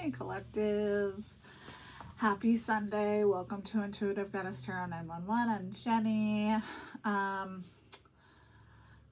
morning, collective. Happy Sunday. Welcome to Intuitive Goddess Tarot 911. I'm Jenny.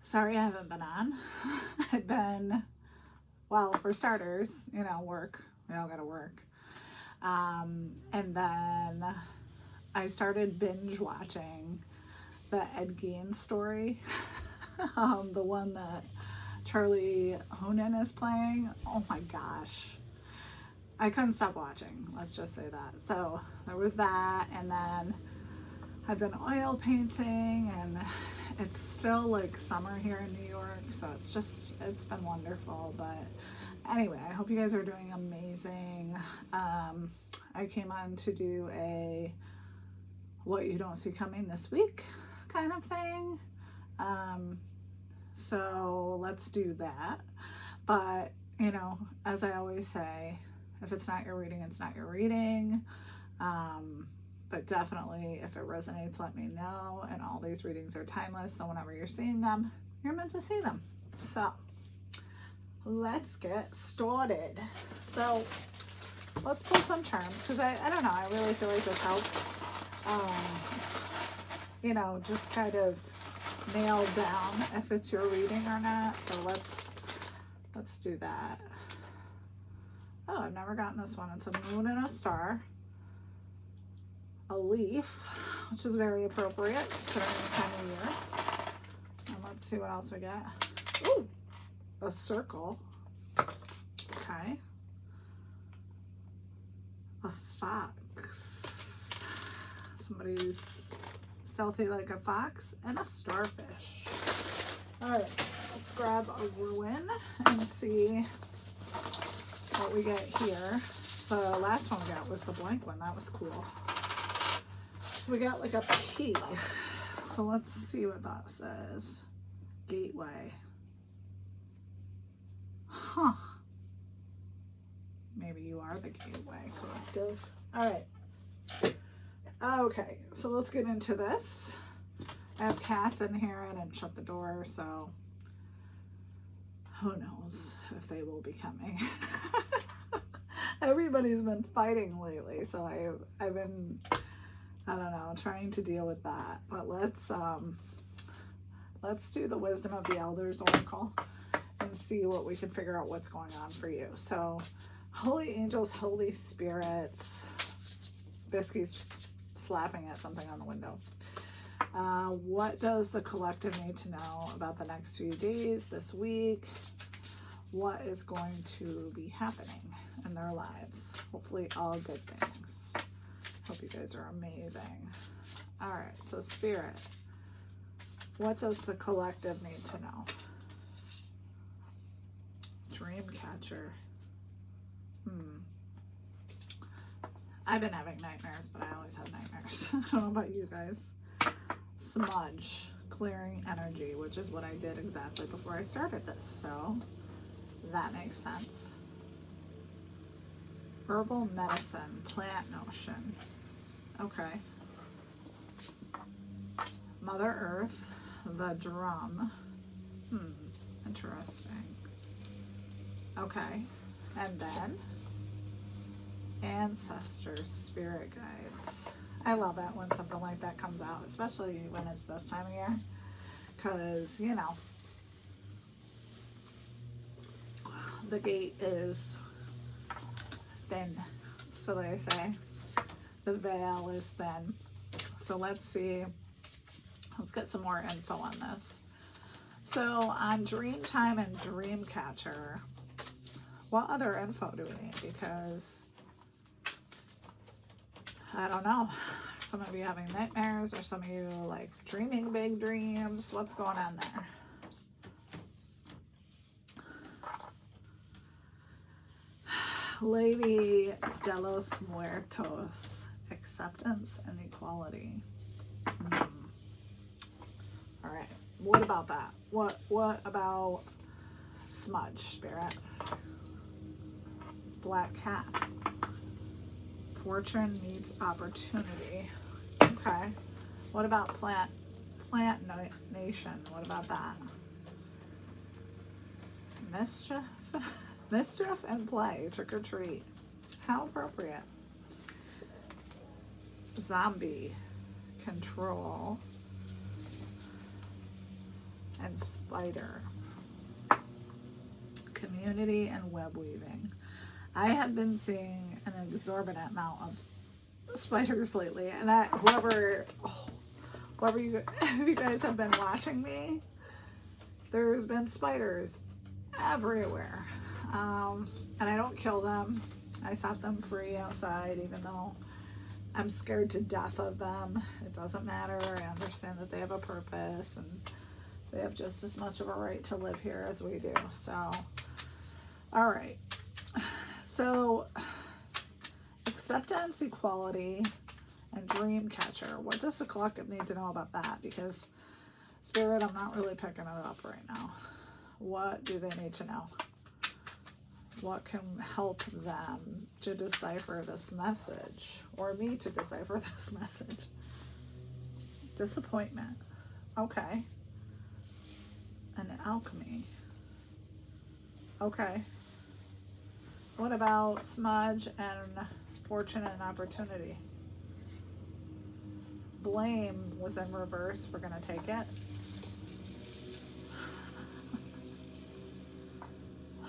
Sorry I haven't been on. I've been, well, for starters, work. We all gotta work. And then I started binge watching the Ed Gein story. The one that Charlie Hunnam is playing. Oh my gosh. I couldn't stop watching. Let's just say that. So there was that, and then I've been oil painting, and it's still like summer here in New York, so it's been wonderful. But anyway, I hope you guys are doing amazing. I came on to do a what you don't see coming this week kind of thing. So let's do that. But, as I always say, if it's not your reading, it's not your reading. But definitely, if it resonates, let me know. And all these readings are timeless, so whenever you're seeing them, you're meant to see them. So let's get started. So let's pull some charms, because I don't know, I really feel like this helps. Just kind of nail down if it's your reading or not. So let's do that. Oh, I've never gotten this one. It's a moon and a star, a leaf, which is very appropriate considering the time of year. And let's see what else we get. Ooh, a circle. Okay. A fox. Somebody's stealthy like a fox, and a starfish. All right, let's grab a ruin and see what we get here. The last one we got was the blank one. That was cool. So we got like a key. So let's see what that says. Gateway. Huh. Maybe you are the gateway, collective. All right. Okay, so let's get into this. I have cats in here. I didn't shut the door, so who knows if they will be coming. Everybody's been fighting lately, so I've been, I don't know, trying to deal with that. But let's do the Wisdom of the Elders Oracle and see what we can figure out what's going on for you. So, holy angels, holy spirits. Biscuit's slapping at something on the window. What does the collective need to know about the next few days, this week? What is going to be happening in their lives? Hopefully all good things. Hope you guys are amazing. All right, so Spirit, what does the collective need to know? Dreamcatcher. I've been having nightmares, but I always have nightmares. I don't know about you guys. Smudge, clearing energy, which is what I did exactly before I started this, so that makes sense. Herbal medicine, plant notion. Okay. Mother Earth, the drum. Interesting. Okay. And then ancestors, spirit guides. I love it when something like that comes out, especially when it's this time of year, because the gate is thin, so they say the veil is thin. So let's see, let's get some more info on this. So on Dreamtime and Dreamcatcher, what other info do we need? Because I don't know. Some of you having nightmares, or some of you like dreaming big dreams. What's going on there? Lady de los Muertos, acceptance and equality. All right. What about that? What about smudge, spirit? Black cat. Fortune meets opportunity. Okay. What about plant nation? What about that? Mischief and play, trick or treat. How appropriate. Zombie control and spider. Community and web weaving. I have been seeing an exorbitant amount of spiders lately, and whoever you, if you guys have been watching me, there's been spiders everywhere, and I don't kill them. I set them free outside, even though I'm scared to death of them. It doesn't matter. I understand that they have a purpose, and they have just as much of a right to live here as we do. So, all right. So, acceptance, equality, and dream catcher. What does the collective need to know about that? Because, Spirit, I'm not really picking it up right now. What do they need to know? What can help them to decipher this message? Or me to decipher this message? Disappointment. Okay. And alchemy. Okay. What about smudge and fortune and opportunity? Blame was in reverse. We're going to take it.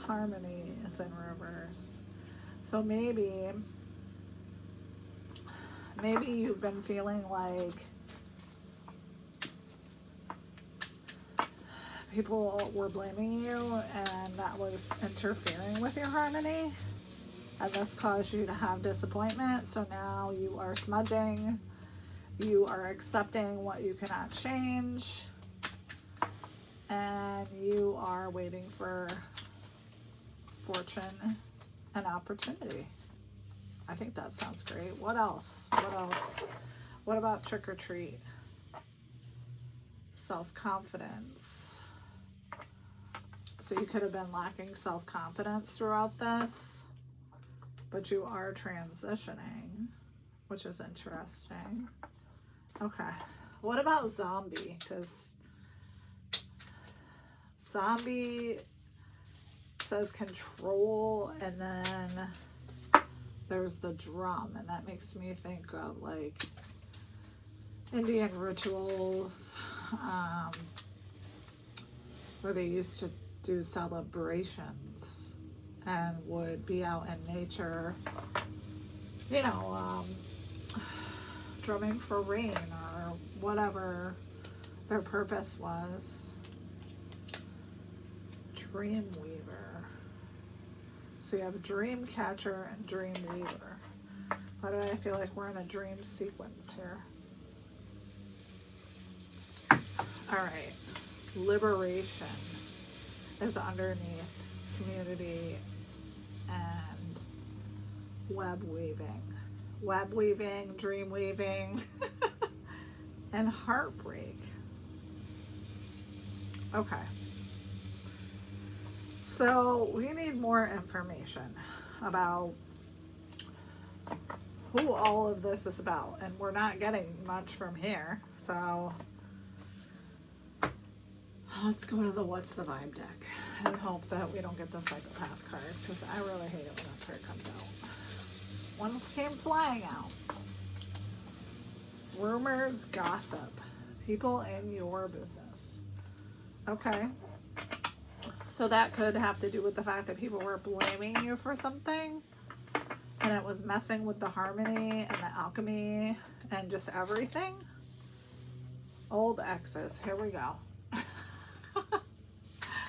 Harmony is in reverse. So maybe you've been feeling like people were blaming you and that was interfering with your harmony, and this caused you to have disappointment. So now you are smudging, you are accepting what you cannot change, and you are waiting for fortune and opportunity. I think that sounds great. What else? What else? What about trick or treat? Self-confidence. So you could have been lacking self-confidence throughout this, but you are transitioning, which is interesting. Okay. What about zombie? Because zombie says control, and then there's the drum, and that makes me think of like Indian rituals, where they used to do celebrations and would be out in nature, you know, drumming for rain or whatever their purpose was. Dream weaver. So you have dream catcher and dream weaver. Why do I feel like we're in a dream sequence here? All right. Liberation is underneath community and web weaving. Web weaving, dream weaving, and heartbreak. Okay. So we need more information about who all of this is about, and we're not getting much from here. So let's go to the What's the Vibe deck and hope that we don't get the Psychopath card, because I really hate it when that card comes out. One came flying out. Rumors, gossip, people in your business. Okay. So that could have to do with the fact that people were blaming you for something, and it was messing with the harmony and the alchemy and just everything. Old exes. Here we go.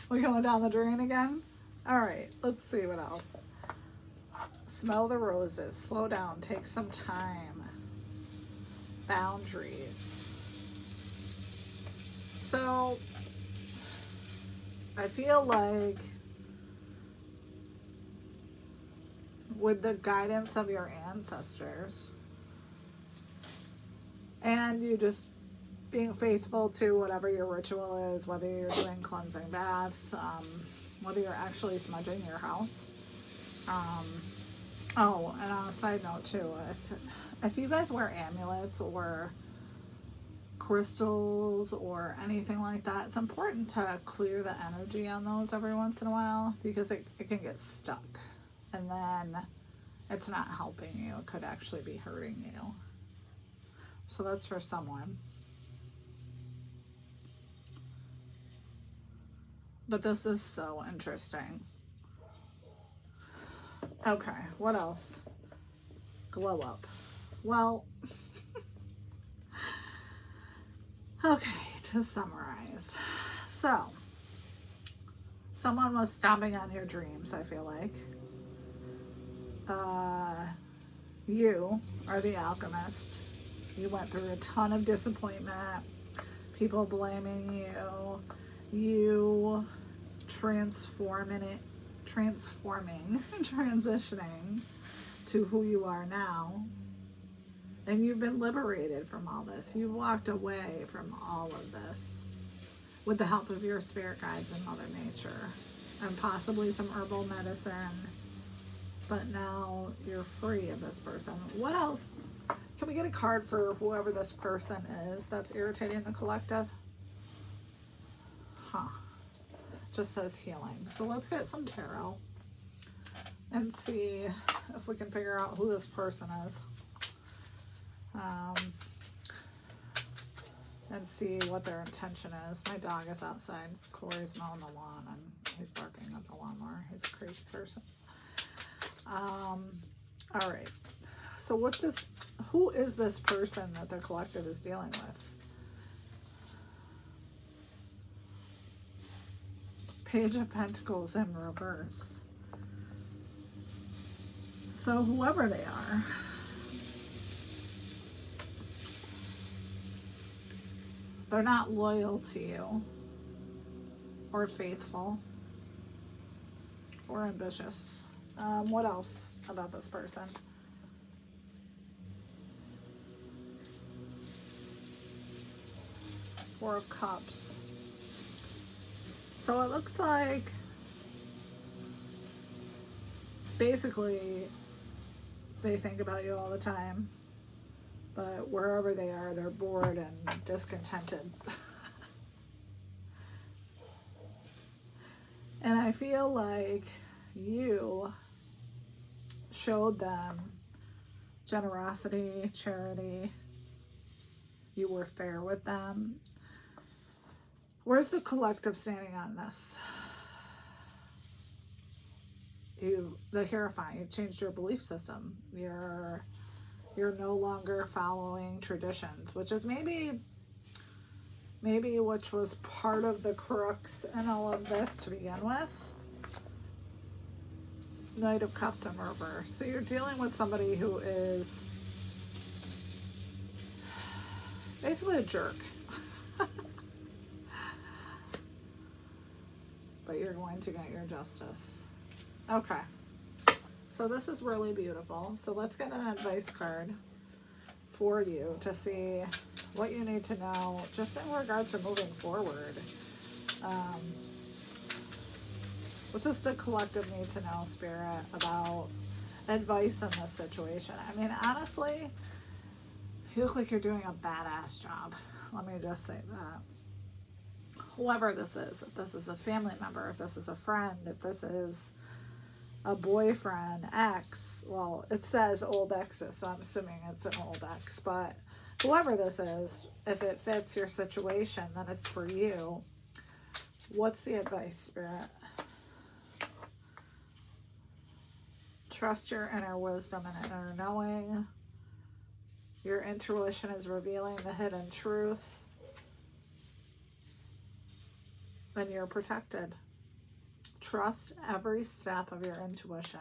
We going down the drain again? All right, let's see what else. Smell the roses. Slow down. Take some time. Boundaries. So I feel like with the guidance of your ancestors and you just being faithful to whatever your ritual is, whether you're doing cleansing baths, whether you're actually smudging your house. Oh, and on a side note too, if you guys wear amulets or crystals or anything like that, it's important to clear the energy on those every once in a while, because it can get stuck, and then it's not helping you. It could actually be hurting you. So that's for someone. But this is so interesting. Okay, what else? Glow up. Well, okay, to summarize. So, someone was stomping on your dreams, I feel like. You are the alchemist. You went through a ton of disappointment, people blaming you, you transitioning to who you are now. And you've been liberated from all this. You've walked away from all of this with the help of your spirit guides and Mother Nature and possibly some herbal medicine. But now you're free of this person. What else? Can we get a card for whoever this person is that's irritating the collective? Just says healing. So let's get some tarot and see if we can figure out who this person is. And see what their intention is. My dog is outside. Corey's mowing the lawn and he's barking at the lawnmower. He's a crazy person. All right. So who is this person that the collective is dealing with? Page of Pentacles in reverse. So whoever they are, they're not loyal to you or faithful or ambitious. What else about this person? Four of Cups. So it looks like basically they think about you all the time, but wherever they are, they're bored and discontented. And I feel like you showed them generosity, charity. You were fair with them. Where's the collective standing on this? The Hierophant, you've changed your belief system. You're no longer following traditions, which is maybe which was part of the crux in all of this to begin with. Knight of Cups in reverse. So you're dealing with somebody who is basically a jerk. But you're going to get your justice. Okay. So this is really beautiful. So let's get an advice card for you to see what you need to know just in regards to moving forward. What does the collective need to know, Spirit, about advice in this situation? I mean, honestly, you look like you're doing a badass job. Let me just say that. Whoever this is, if this is a family member, if this is a friend, if this is a boyfriend, ex, well, it says old exes, so I'm assuming it's an old ex, but whoever this is, if it fits your situation, then it's for you. What's the advice, Spirit? Trust your inner wisdom and inner knowing. Your intuition is revealing the hidden truth. And you're protected. Trust every step of your intuition.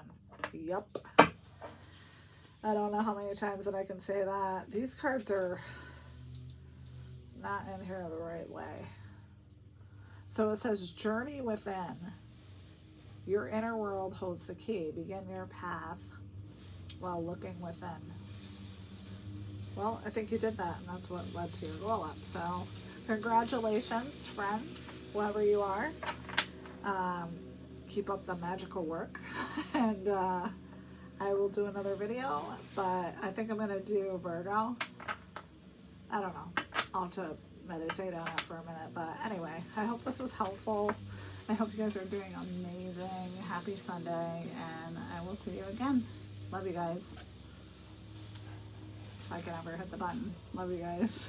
Yep. I don't know how many times that I can say that. These cards are not in here the right way. So it says, journey within. Your inner world holds the key. Begin your path while looking within. Well, I think you did that, and that's what led to your glow up. So congratulations, friends, whoever you are. Keep up the magical work. And I will do another video, but I think I'm going to do Virgo. I don't know. I'll have to meditate on it for a minute. But anyway, I hope this was helpful. I hope you guys are doing amazing. Happy Sunday, and I will see you again. Love you guys. If I can ever hit the button. Love you guys.